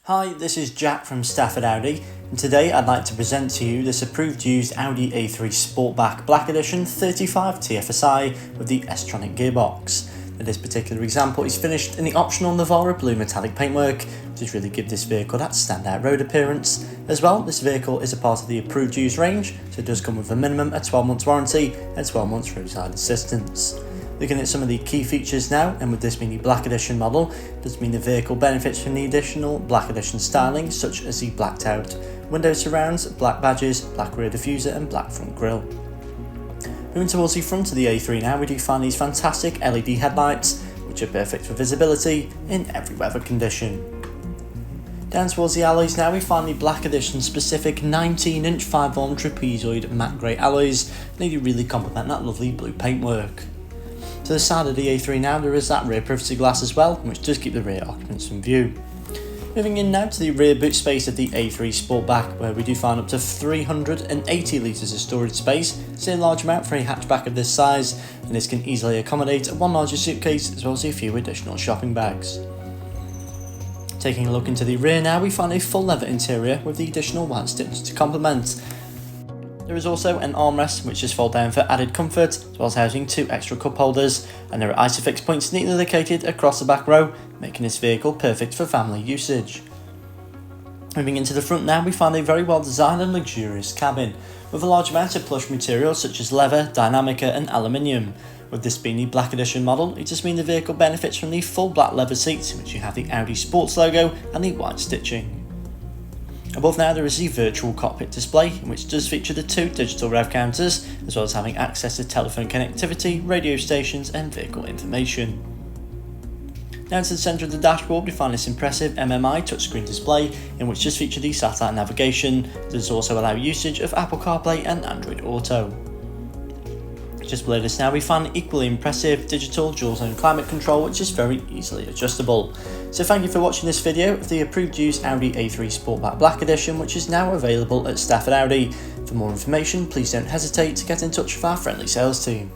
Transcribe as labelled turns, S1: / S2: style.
S1: Hi, this is Jack from Stafford Audi, and today I'd like to present to you this approved used Audi A3 Sportback Black Edition 35 TFSI with the S-tronic gearbox. Now, this particular example is finished in the optional Navara blue metallic paintwork, which really give this vehicle that standout road appearance. As well, this vehicle is a part of the approved used range, so it does come with a minimum of 12 months warranty and 12 months roadside assistance. Looking at some of the key features now, and with this being the Black Edition model, does mean the vehicle benefits from the additional Black Edition styling, such as the blacked out window surrounds, black badges, black rear diffuser and black front grille. Moving towards the front of the A3 now, we do find these fantastic LED headlights, which are perfect for visibility in every weather condition. Down towards the alloys now, we find the Black Edition specific 19-inch 5-ohm trapezoid matte grey alloys, and they do really complement that lovely blue paintwork. To the side of the A3 now, there is that rear privacy glass as well, which does keep the rear occupants from view. Moving in now to the rear boot space of the A3 Sportback, where we do find up to 380 litres of storage space, so a large amount for a hatchback of this size, and this can easily accommodate one larger suitcase as well as a few additional shopping bags. Taking a look into the rear now, we find a full leather interior with the additional white stitch to complement. There is also an armrest which is fold down for added comfort, as well as housing 2 extra cup holders, and there are Isofix points neatly located across the back row, making this vehicle perfect for family usage. Moving into the front now, we find a very well designed and luxurious cabin, with a large amount of plush materials such as leather, Dynamica and aluminium. With this being the Black Edition model, it does mean the vehicle benefits from the full black leather seats, in which you have the Audi Sports logo and the white stitching. Above now there is the virtual cockpit display, which does feature the 2 digital rev counters, as well as having access to telephone connectivity, radio stations and vehicle information. Down to the centre of the dashboard we find this impressive MMI touchscreen display, in which does feature the satellite navigation. It does also allow usage of Apple CarPlay and Android Auto. Just below this now we find equally impressive digital dual zone climate control, which is very easily adjustable. So thank you for watching this video of the approved used Audi A3 Sportback Black Edition, which is now available at Stafford Audi. For more information, please don't hesitate to get in touch with our friendly sales team.